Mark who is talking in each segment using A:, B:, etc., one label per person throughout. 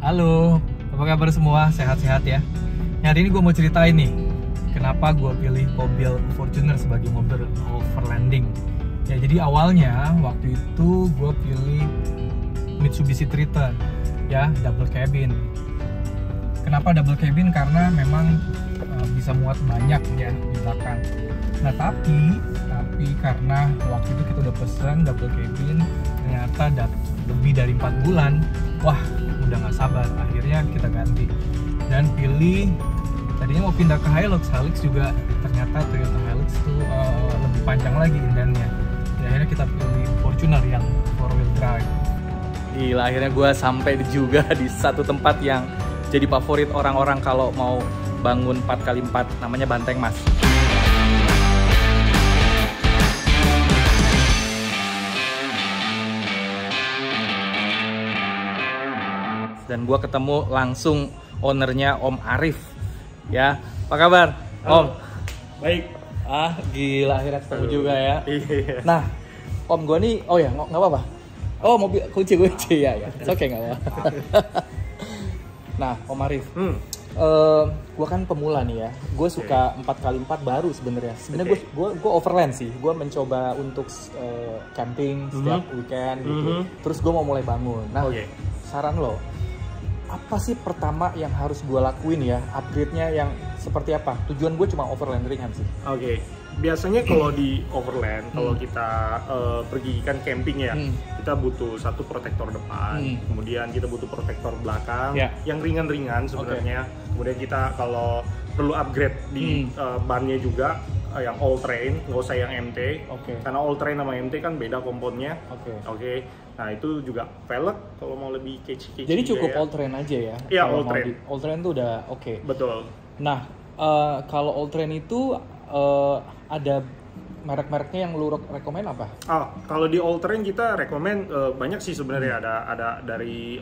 A: Halo, apa kabar semua? Sehat-sehat ya? Hari ini gue mau ceritain nih, kenapa gue pilih mobil Fortuner sebagai mobil overlanding. Ya, jadi awalnya waktu itu gue pilih Mitsubishi Triton, ya double cabin. Kenapa double cabin? Karena memang bisa muat banyak ya di belakang. Nah tapi karena waktu itu kita udah pesen double cabin, ternyata lebih dari 4 bulan, wah udah nggak sabar, akhirnya kita ganti dan pilih. Tadinya mau pindah ke Hilux juga, ternyata Toyota Hilux itu lebih panjang lagi indennya. Akhirnya kita pilih Fortuner yang 4-wheel drive.
B: Gila, akhirnya gue sampai juga di satu tempat yang jadi favorit orang-orang kalau mau bangun 4x4, namanya Banteng Mas. Dan gue ketemu langsung ownernya Om Arif. Ya, apa kabar Om?
C: Baik.
B: Gila, akhirnya ketemu juga ya.
C: Iya.
B: Nah, Om gue nih, oh ya nggak apa-apa. Oh, mobil kunci ya. Oke, nggak apa-apa. Nah, Om Arif, gue kan pemula nih ya. Gue suka 4x4 baru sebenarnya. Sebenarnya gue overland sih. Gue mencoba untuk camping setiap weekend gitu. Terus gue mau mulai bangun. Nah, saran lo, apa sih pertama yang harus gue lakuin ya? Upgrade-nya yang seperti apa? Tujuan gue cuma overland ringan sih.
C: Oke. Biasanya kalau di overland, kalau kita pergi kan camping ya, kita butuh satu protektor depan, kemudian kita butuh protektor belakang, yang ringan-ringan sebenarnya. Kemudian kita kalau perlu upgrade di bannya juga, yang all terrain, nggak usah yang MT, karena all terrain sama MT kan beda komponnya. Nah itu juga velg kalau mau lebih kece-kece.
B: Jadi cukup all terrain aja ya?
C: Iya, all terrain.
B: All terrain tuh udah oke.
C: Betul.
B: Nah, kalau all terrain itu ada merek-mereknya yang lu rekomen apa?
C: Kalau di all terrain kita rekomen banyak sih sebenarnya. Ada dari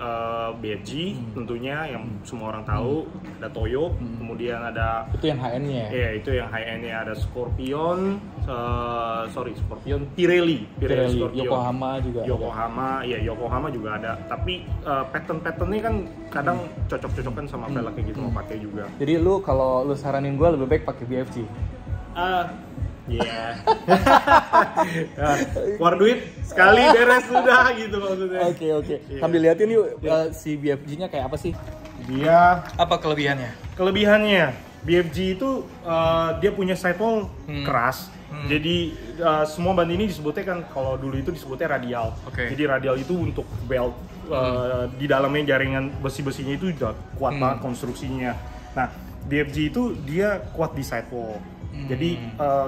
C: BFG tentunya yang semua orang tahu, ada Toyo, kemudian ada
B: itu yang high-end-nya ya?
C: Iya, itu yang high-end-nya, ada Scorpion, Pirelli Scorpion. Yokohama juga ada. Tapi pattern-patternnya kan kadang cocok-cocokan sama velgnya gitu, mau pakai juga.
B: Jadi kalau lu saranin gue lebih baik pakai BFG?
C: Iya. Keluar duit sekali beres sudah gitu maksudnya.
B: Oke. Sambil liatin yuk si BFG-nya kayak apa sih?
C: Dia
A: Apa kelebihannya?
C: Kelebihannya BFG itu dia punya sidewall keras. Jadi semua ban ini disebutnya kan, kalau dulu itu disebutnya radial. Jadi radial itu untuk belt, di dalamnya jaringan besi-besinya itu udah kuat banget konstruksinya. Nah, BFG itu dia kuat di sidewall. Jadi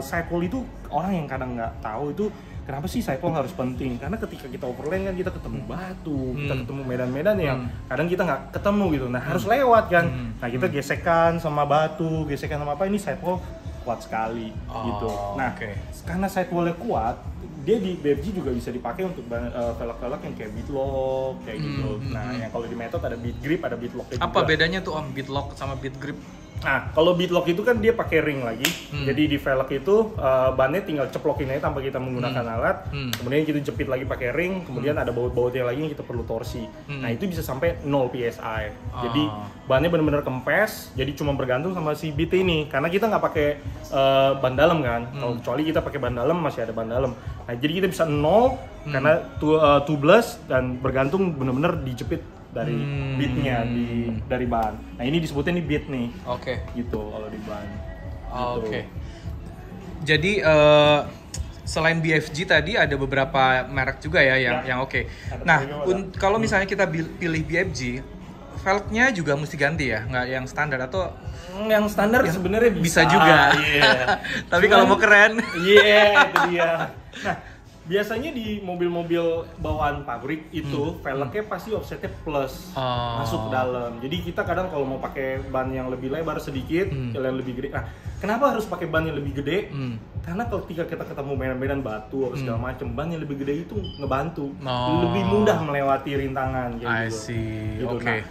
C: sidewall itu orang yang kadang nggak tahu itu kenapa sih sidewall harus penting, karena ketika kita overland kan kita ketemu batu, kita ketemu medan-medan yang kadang kita nggak ketemu gitu. Nah harus lewat kan. Nah kita gesekan sama batu, gesekan sama apa, ini sidewall kuat sekali gitu. Nah karena sidewallnya kuat, dia di BFG juga bisa dipakai untuk velg-velg yang kayak beadlock kayak gitu. Nah yang kalau di Method ada bead grip, ada beadlock juga.
A: Apa bedanya tuh Om, beadlock sama bead grip?
C: Nah, kalau beadlock itu kan dia pakai ring lagi. Jadi di velg itu bannya tinggal ceplokin aja tanpa kita menggunakan alat. Kemudian kita jepit lagi pakai ring, kemudian ada baut-bautnya lagi yang kita perlu torsi. Nah, itu bisa sampai 0 PSI. Jadi bannya benar-benar kempes, jadi cuma bergantung sama si bead ini. Karena kita nggak pakai ban dalam kan. Kalau kecuali kita pakai ban dalam, masih ada ban dalam. Nah, jadi kita bisa 0 karena tubeless dan bergantung benar-benar dijepit dari beadnya dari ban. Nah ini disebutnya nih bead nih. Gitu kalau di ban. Gitu.
A: Jadi selain BFG tadi ada beberapa merek juga ya yang oke. Nah kalau misalnya kita pilih BFG, velgnya juga mesti ganti ya, nggak yang standar atau?
C: Yang standar sebenarnya
A: bisa juga. Tapi kalau mau keren,
C: itu dia. Nah biasanya di mobil-mobil bawaan pabrik itu velgnya pasti offsetnya plus masuk ke dalam. Jadi kita kadang kalau mau pakai ban yang lebih lebar sedikit, yang lebih gede. Nah, kenapa harus pakai ban yang lebih gede? Karena ketika kita ketemu medan-medan batu atau segala macam, ban yang lebih gede itu ngebantu, lebih mudah melewati rintangan gitu. Nah,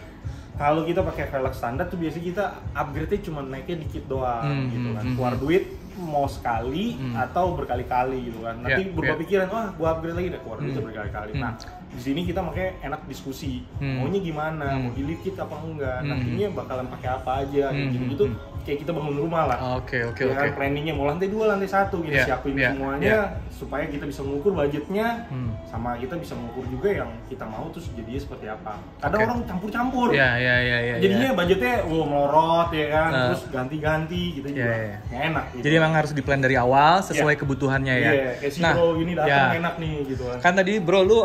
C: kalau kita pakai velg standar tuh biasanya kita upgrade-nya cuma naiknya dikit doang gitu kan. Keluar duit mau sekali atau berkali-kali gitu kan. Nanti berubah pikiran, wah gua upgrade lagi deh, keluar duit berkali-kali. Nah, di sini kita makanya enak diskusi. Maunya gimana? Mau di lift kit apa enggak? Nantinya bakalan pakai apa aja gitu-gitu. Kayak kita bangun rumah lah.
B: Oke.
C: Kan planningnya mau lantai 2, lantai 1 kita siapin semuanya supaya kita bisa mengukur budgetnya sama kita bisa mengukur juga yang kita mau terus jadinya seperti apa. Kadang orang campur-campur. Jadinya budgetnya melorot ya kan, terus ganti-ganti gitu juga. Nggak enak gitu.
B: Jadi emang harus di-plan dari awal sesuai kebutuhannya ya.
C: Kayak si bro ini datang enak nih gitu kan.
B: Kan tadi bro lu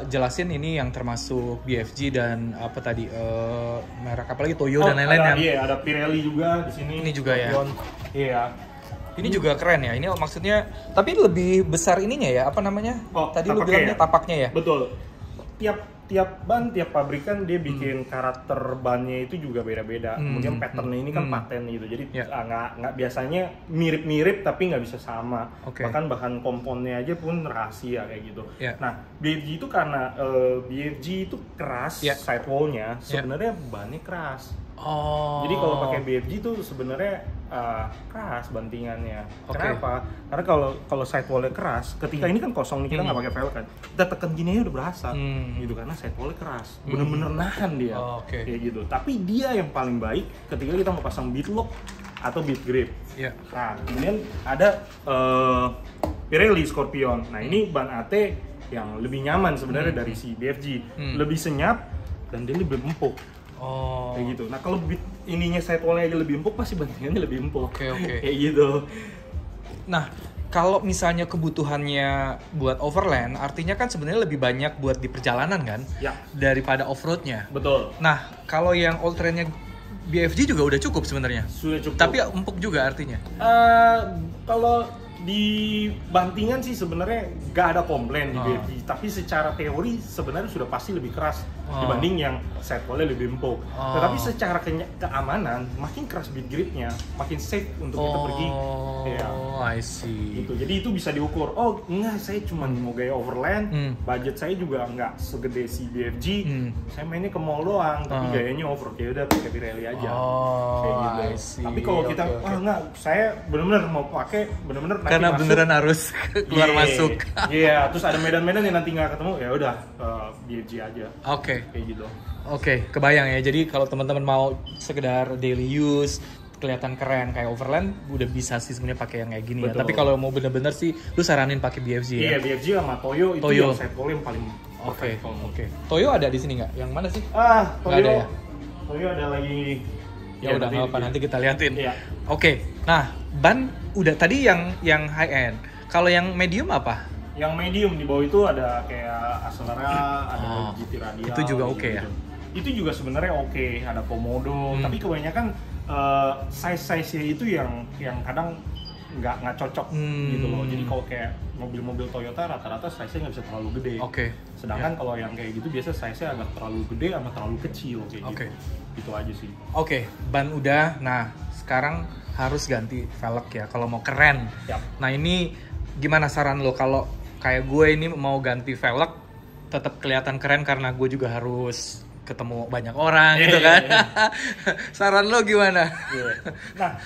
B: jelasin ini yang termasuk BFG dan apa tadi merek apa lagi Toyo dan lain-lain
C: Iya, ada Pirelli juga di sini.
B: Ini juga ya.
C: Iya.
B: Ini juga keren ya. Ini maksudnya tapi lebih besar ininya ya, apa namanya? Tadi lu bilangnya tapaknya ya?
C: Betul. Tiap ban, tiap pabrikan dia bikin karakter bannya itu juga beda-beda. Kemudian patternnya ini kan paten gitu. Jadi nggak biasanya mirip-mirip tapi nggak bisa sama. Bahkan bahan komponnya aja pun rahasia kayak gitu. Nah, BFG itu karena BFG itu keras sidewall-nya, sebenarnya bannya keras. Jadi kalau pakai BFG itu sebenarnya keras bantingannya. Kenapa? Karena kalau sidewall-nya keras, ketika ini kan kosong nih kita nggak pakai velg kan, kita tekan gini aja udah berasa, gitu karena sidewall-nya keras, bener-bener nahan dia, kayak gitu. Tapi dia yang paling baik ketika kita mau pasang bead lock atau bead grip. Nah, kemudian ada Pirelli Scorpion. Nah ini ban AT yang lebih nyaman sebenarnya dari si BFG, lebih senyap dan dia lebih empuk. Kayak gitu. Nah kalau ininya sidewall-nya aja lebih empuk, pasti bantingannya lebih empuk. Kayak gitu.
B: Nah, kalau misalnya kebutuhannya buat overland, artinya kan sebenarnya lebih banyak buat di perjalanan kan, daripada off-roadnya.
C: Betul.
B: Nah, kalau yang all terrainnya BFG juga udah cukup sebenarnya.
C: Sudah cukup.
B: Tapi empuk juga artinya.
C: Kalau di bantingan sih sebenarnya nggak ada komplain di BFG, tapi secara teori sebenarnya sudah pasti lebih keras dibanding yang sidewall-nya lebih empuk. Tetapi secara keamanan makin keras bead gripnya, makin safe untuk kita pergi.
B: I see.
C: Gitu. Jadi itu bisa diukur. Oh enggak, saya cuma mau gaya overland, budget saya juga nggak segede si BFG. Saya mainnya ke mall doang, tapi gayanya off-road, ya udah pakai Pirelli aja. Kayak gitu. Tapi kalau kita enggak, saya benar-benar mau pakai benar-benar
B: karena beneran harus keluar masuk.
C: Terus ada medan-medan yang nanti nggak ketemu, ya udah BFG aja. Kayak gitu.
B: Kebayang ya. Jadi kalau teman-teman mau sekedar daily use, kelihatan keren kayak overland, udah bisa sih sebenarnya pakai yang kayak gini. Ya. Tapi kalau mau bener-bener sih, lu saranin pakai BFG ya.
C: Iya, BFG sama Toyo itu yang sidewall yang paling
B: Toyo ada di sini nggak? Yang mana sih?
C: Toyo ada ya? Toyo ada lagi.
B: Ya udah nggak apa, nanti kita liatin. Nah ban udah tadi yang high end. Kalau yang medium apa?
C: Yang medium di bawah itu ada kayak Acelera, ada GT Radial.
B: Itu juga ya?
C: Itu juga sebenarnya ada Komodo, tapi kebanyakan size-nya itu yang kadang nggak cocok gitu loh. Jadi kalau kayak mobil-mobil Toyota rata-rata size-nya nggak bisa terlalu gede. Sedangkan kalau yang kayak gitu biasa size-nya agak terlalu gede sama terlalu kecil kayak gitu. Itu aja sih.
B: Ban udah. Nah, sekarang harus ganti velg ya kalau mau keren. Nah, ini gimana saran lo kalau kayak gue ini mau ganti velg tetap kelihatan keren karena gue juga harus ketemu banyak orang gitu kan. Saran lo gimana?
C: Nah,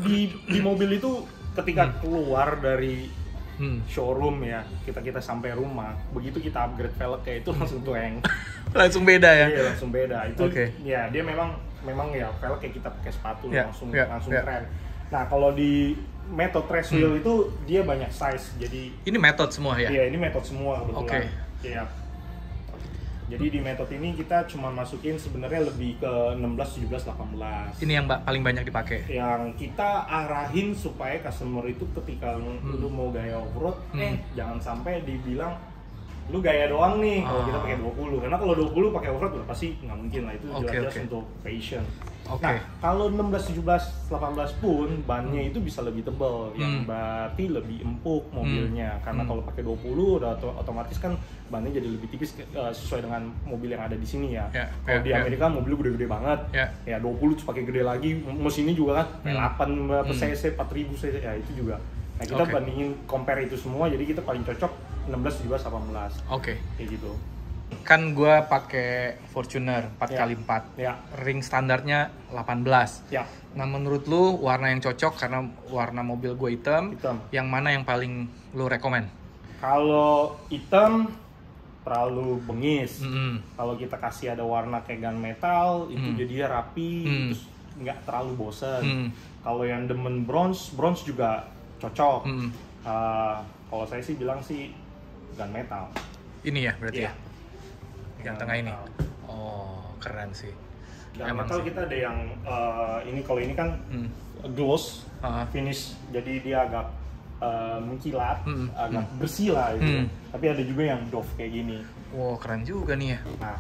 C: di mobil itu ketika keluar dari showroom ya, kita sampai rumah, begitu kita upgrade velg kayak itu langsung tueng.
B: Langsung beda ya?
C: Iya, langsung beda. Itu ya dia memang ya velg kayak kita pakai sepatu langsung keren. Nah, kalau di method race wheel itu dia banyak size. Jadi
B: ini method semua ya?
C: Iya, ini method semua kebetulan. Jadi di method ini kita cuma masukin sebenarnya lebih ke 16, 17, 18.
B: Ini yang paling banyak dipakai?
C: Yang kita arahin supaya customer itu ketika lu mau gaya off-road, jangan sampai dibilang lu gaya doang nih kalau kita pakai 20. Karena kalau 20 pakai off-road udah pasti nggak mungkin lah, itu jelas-jelas untuk passion. Nah, kalau 16, 17, 18 pun bannya itu bisa lebih tebal, yang berarti lebih empuk mobilnya. Karena kalau pakai 20 udah otomatis kan bannya jadi lebih tipis sesuai dengan mobil yang ada di sini ya. Kalau di Amerika mobil gede-gede banget, ya 20 terus pakai gede lagi, mesinnya juga kan 8 cc, 4000 cc, ya itu juga. Nah kita bandingin compare itu semua, jadi kita paling cocok 16, 17, 18. Kayak gitu.
A: Kan gue pakai Fortuner 4x4.
C: Ya.
A: Ring standarnya 18.
C: Ya.
A: Nah, menurut lu warna yang cocok karena warna mobil gue hitam, yang mana yang paling lu rekomen?
C: Kalau hitam terlalu bengis.
A: Mm-hmm.
C: Kalau kita kasih ada warna kayak gunmetal, itu jadinya rapi, terus nggak terlalu bosen. Kalau yang demen bronze juga cocok. Kalau saya sih bilang sih gunmetal.
A: Ini ya berarti
C: Iya.
A: Yang tengah ini. Oh, keren sih.
C: Gunmetal kita ada yang ini, kalau ini kan gloss finish, jadi dia agak mengkilat, agak bersih lah gitu. Tapi ada juga yang doff kayak gini.
A: Wow, keren juga nih ya.
C: Nah,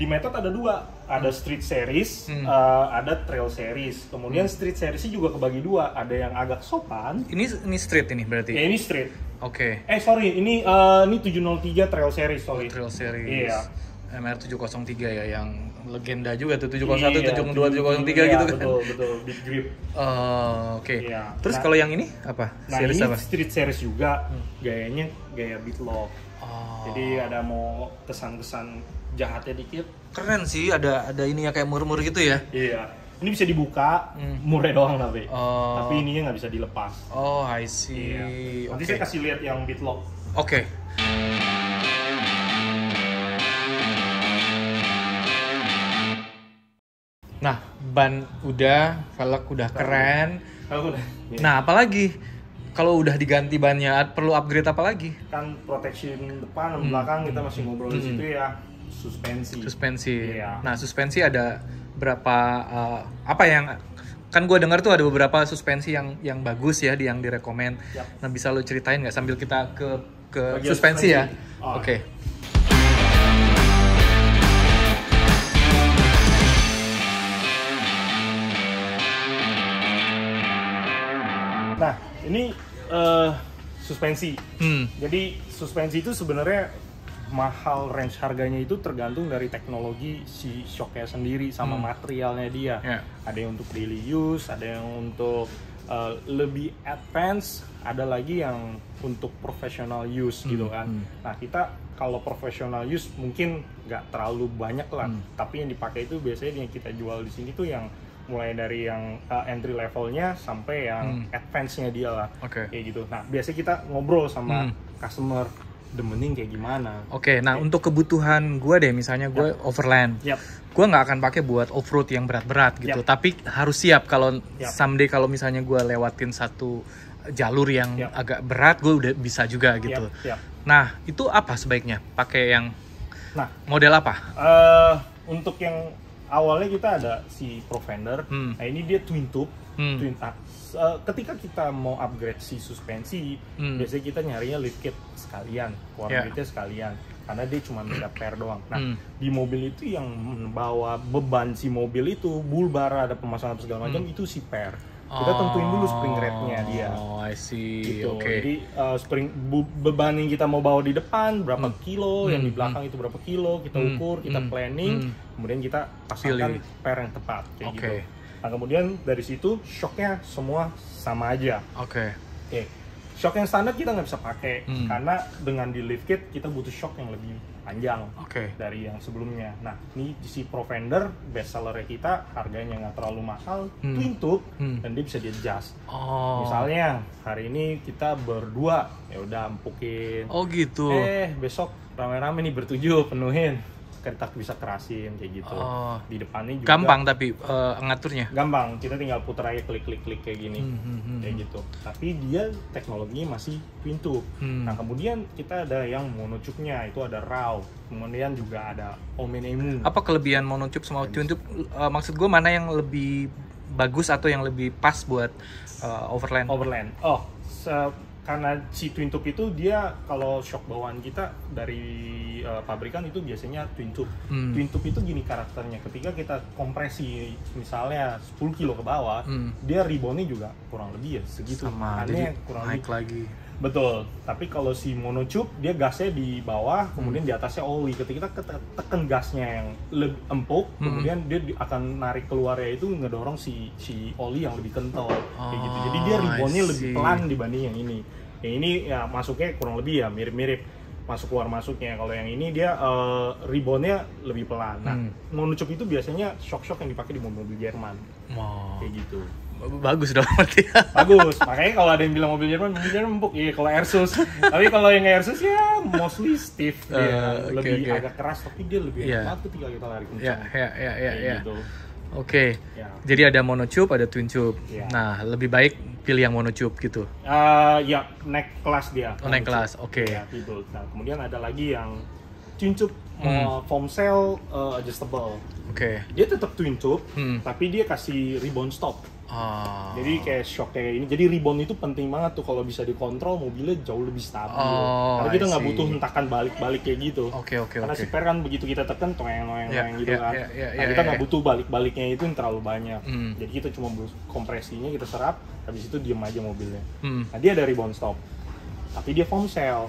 C: di Method ada dua, ada Street Series, ada Trail Series. Kemudian Street Series juga kebagi dua, ada yang agak sopan.
A: Ini street ini berarti.
C: Ya ini street.
A: Oke.
C: Sorry, ini 703 Trail Series, sorry.
A: Trail Series.
C: Iya.
A: MR703 ya, yang legenda juga tuh, 701,
C: Iya,
A: 702, 703
C: iya,
A: gitu kan.
C: Betul, big grip.
A: Oke.
C: Iya.
A: Terus
C: Nah,
A: kalau yang ini apa?
C: Nah,
A: Series
C: ini
A: apa?
C: Street Series juga, gayanya gaya beatlock.
A: Oh.
C: Jadi ada mau kesan-kesan jahatnya dikit.
A: Keren sih, ada ini ya kayak mur-mur gitu ya.
C: Iya. Ini bisa dibuka, murnya doang tapi.
A: Oh.
C: Tapi ininya nggak bisa dilepas.
A: Oh, I see.
C: Iya. Nanti
A: Oke.
C: saya kasih lihat yang beatlock.
A: Oke. Nah, ban udah, velg udah keren.
C: Aku udah.
A: Nah, apalagi kalau udah diganti bannya, perlu upgrade apa lagi?
C: Kan protection depan dan belakang kita masih ngobrol di situ ya. Suspensi. Iya.
A: Nah, suspensi ada berapa? Apa yang kan gue dengar tuh ada beberapa suspensi yang bagus ya, yang direkomend.
C: Yap.
A: Nah, bisa lo ceritain nggak sambil kita ke
C: Bagian
A: suspensi ya?
C: Oh.
A: Oke.
C: Nah, ini suspensi. Jadi suspensi itu sebenarnya mahal, range harganya itu tergantung dari teknologi si shocknya sendiri sama materialnya dia.
A: Yeah.
C: Ada yang untuk daily use, ada yang untuk lebih advance, ada lagi yang untuk professional use gitu kan. Nah, kita kalau professional use mungkin nggak terlalu banyak lah, tapi yang dipakai itu biasanya yang kita jual di sini tuh yang mulai dari yang entry levelnya sampai yang advance-nya dia lah, kayak gitu. Nah, biasanya kita ngobrol sama customer, demenin kayak gimana.
A: Oke, nah untuk kebutuhan gue deh, misalnya gue overland, gue nggak akan pakai buat off-road yang berat-berat gitu, tapi harus siap kalau someday kalau misalnya gue lewatin satu jalur yang agak berat, gue udah bisa juga gitu. Nah, itu apa sebaiknya? Pakai yang model apa?
C: Untuk yang awalnya kita ada si Profender. Nah, ini dia twin tube. Ketika kita mau upgrade si suspensi, biasanya kita nyarinya lift kit sekalian, keluar duitnya sekalian, karena dia cuma beda pair doang. Nah, di mobil itu yang membawa beban si mobil itu, bulbar, ada pemasangan segala macam, itu si pair. Kita tentuin dulu spring rate-nya dia.
A: Oh, I see.
C: Gitu.
A: Oke.
C: Jadi beban yang kita mau bawa di depan berapa kilo, yang di belakang itu berapa kilo, kita ukur, kita planning, kemudian kita pasangkan pair yang tepat kayak gitu. Nah, kemudian dari situ shocknya semua sama aja.
A: Oke.
C: Shock yang standar kita nggak bisa pakai karena dengan di lift kit kita butuh shock yang lebih panjang dari yang sebelumnya. Nah, ini si Profender best sellernya kita, harganya nggak terlalu mahal, twin tube, dan dia bisa di adjust. Misalnya hari ini kita berdua, ya udah empukin.
A: Oh gitu.
C: Besok rame-rame nih bertujuh penuhin. Kita bisa kerasin kayak gitu. Di depannya juga
A: gampang tapi ngaturnya.
C: Gampang, kita tinggal putar aja klik kayak gini. Kayak gitu. Tapi dia teknologinya masih twin tube. Nah, kemudian kita ada yang monotube-nya, itu ada RAW. Kemudian juga ada Omenemu.
A: Apa kelebihan monotube sama twin tube? Maksud gue mana yang lebih bagus atau yang lebih pas buat overland?
C: Karena si twin tube itu dia kalau shock bawaan kita dari pabrikan itu biasanya twin tube. Twin tube itu gini karakternya, ketika kita kompresi misalnya 10 kilo ke bawah, dia reboundnya juga kurang lebih ya segitu.
A: Sama, jadi kurang naik lagi.
C: Betul, tapi kalau si monotube dia gasnya di bawah, kemudian di atasnya oli. Ketika kita tekan gasnya yang lebih empuk, kemudian dia akan narik keluarnya itu ngedorong si oli yang lebih kental, kayak gitu. Jadi dia reboundnya lebih pelan dibanding yang ini. Yang ini ya masuknya kurang lebih ya mirip-mirip. masuk keluar masuknya. Kalau yang ini dia reboundnya lebih pelan. Nah, monocoop itu biasanya shock yang dipakai di mobil Jerman. Kayak gitu.
B: Bagus dong berarti.
C: Bagus. Makanya kalau ada yang bilang mobil Jerman empuk. Iya, kalau Airsus. Tapi kalau yang Airsus ya mostly stiff, dia lebih agak keras, tapi dia lebih enak ketika kita lari kencang.
B: Iya.
C: Gitu.
B: Oke. Jadi ada monocoop, ada twin tube. Nah, lebih baik pilih yang monocoop gitu.
C: Ya, naik kelas dia.
B: Naik kelas. Oke.
C: Ya, gitu. Nah, kemudian ada lagi yang twin tube foam cell adjustable.
B: Oke.
C: Dia tetap twin tube, tapi dia kasih rebound stop. Jadi kayak shock kayak ini. Jadi rebound itu penting banget tuh, kalau bisa dikontrol mobilnya jauh lebih stabil. Karena kita nggak butuh hentakan balik-balik kayak gitu. Karena si per kan begitu kita tekan toeng gitu kan. Nah, kita nggak butuh balik-baliknya itu yang terlalu banyak. Jadi kita cuma kompresinya kita serap, habis itu diem aja mobilnya. Nah, dia ada rebound stop, tapi dia foam cell.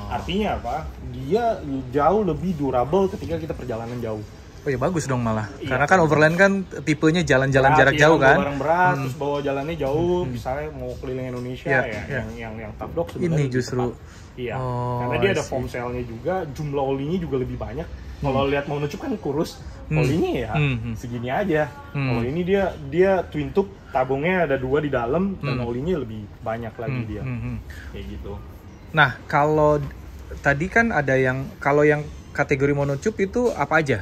C: Artinya apa? Dia jauh lebih durable ketika kita perjalanan jauh.
B: Oh ya bagus dong malah. Karena kan overland kan tipenya jalan-jalan jarak jauh kan.
C: Barang berat, terus bawa jalannya jauh, misalnya mau keliling Indonesia yang Tough Dog sebenarnya
B: ini justru.
C: Iya. Karena dia ada foam cell-nya juga, jumlah olinya juga lebih banyak. Kalau lihat monocoop kan kurus, olinya ya segini aja. Kalau ini dia twin tube, tabungnya ada 2 di dalam dan olinya lebih banyak lagi dia. Kayak gitu.
B: Nah, kalau tadi kan ada yang kalau yang kategori monocoop itu apa aja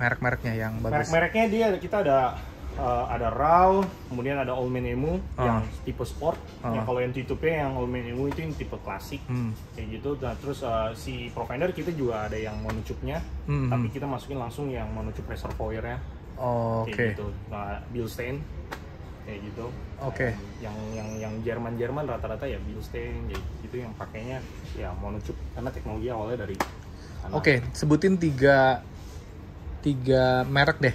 B: merek-mereknya yang bagus?
C: Merek-mereknya kita ada RAW, kemudian ada Allman Emu yang tipe sport. Ya, kalau yang tube-nya yang Allman Emu itu yang tipe klasik, kayak gitu. Dan terus si Profinder kita juga ada yang monocoop-nya, tapi kita masukin langsung yang monocoop reservoir-nya. Kayak gitu. Nah, Bilstein kayak gitu. Yang Jerman rata-rata ya Bilstein, gitu yang pakainya ya monocoop karena teknologi awalnya dari
B: sebutin tiga merek deh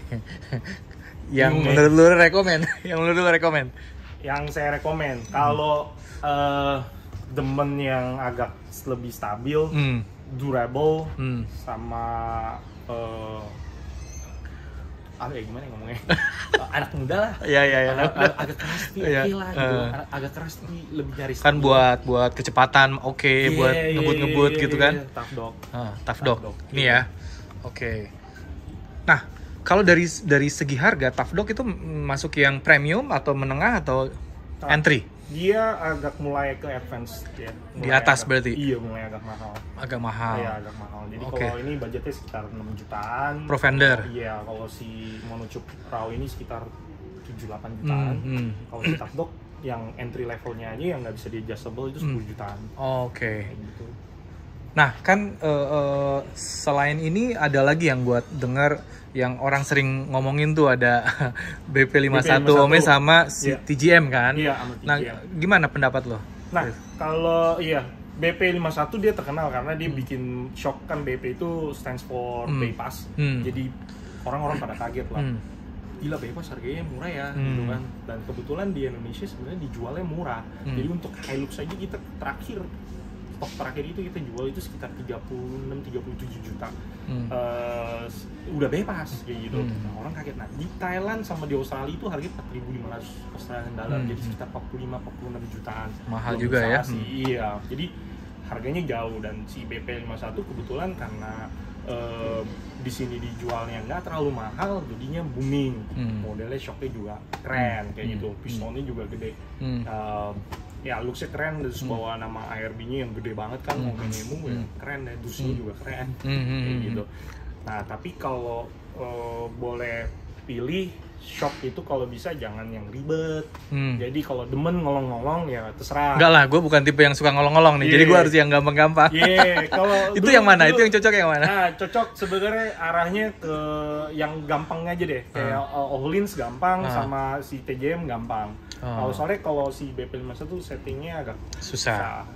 B: yang menurut lu rekomen.
C: Yang saya rekomen kalau demen yang agak lebih stabil, durable, sama gimana ngomongnya? Anak muda lah. Agak keras tapi lah gitu. Agak keras tapi lebih nyaris.
B: Kan buat kecepatan buat ngebut gitu kan. Tough Dog. Ini ya. Nah, kalau dari segi harga Tough Dog itu masuk yang premium atau menengah atau entry?
C: Dia agak mulai ke advance ya.
B: Di atas berarti?
C: Iya, mulai agak mahal. Iya, agak mahal. Jadi kalau ini budgetnya sekitar 6 jutaan.
B: Profender?
C: Iya, kalau si monocoop RAW ini sekitar 7-8 jutaan. Kalau si Tough Dog yang entry levelnya aja yang nggak bisa di adjustable itu 10 jutaan. Gitu.
B: Nah, kan selain ini ada lagi yang buat dengar yang orang sering ngomongin tuh ada BP51 Ome sama si TGM kan?
C: Iya, sama TGM.
B: Nah, gimana pendapat lo?
C: Nah, kalau BP51 dia terkenal karena dia bikin shock, kan BP itu stands for bypass. Jadi orang-orang pada kaget lah. Gila, bypass harganya murah ya gitu kan. Dan kebetulan di Indonesia sebenarnya dijualnya murah. Jadi untuk Hilux aja kita stok terakhir itu kita jual itu sekitar 36-37 juta. Udah bebas kayak gitu. Nah, orang kaget. Nah, di Thailand sama di Australia itu harganya 4.500 Australian dollar, jadi sekitar 45-46 jutaan.
B: Mahal juga ya.
C: Iya, jadi harganya jauh. Dan si BP51 kebetulan karena di sini dijualnya nggak terlalu mahal, jadinya booming. Modelnya shocknya juga keren kayak gitu, pistonnya juga gede. Ya, looks-nya keren, terus bawa nama ARB-nya yang gede banget kan, Emu ya keren ya, dusnya juga keren kayak gitu. Nah, tapi kalau boleh pilih shock itu kalau bisa jangan yang ribet. Jadi kalau demen ngolong-ngolong ya terserah.
B: Enggak lah, gue bukan tipe yang suka ngolong-ngolong nih. Jadi gue harus yang gampang-gampang.
C: Kalau
B: itu yang mana? Itu yang cocok yang mana?
C: Nah, cocok sebenarnya arahnya ke yang gampang aja deh. Kayak Ohlins gampang, sama si TGM gampang. Soalnya kalau si BP51 settingnya agak susah.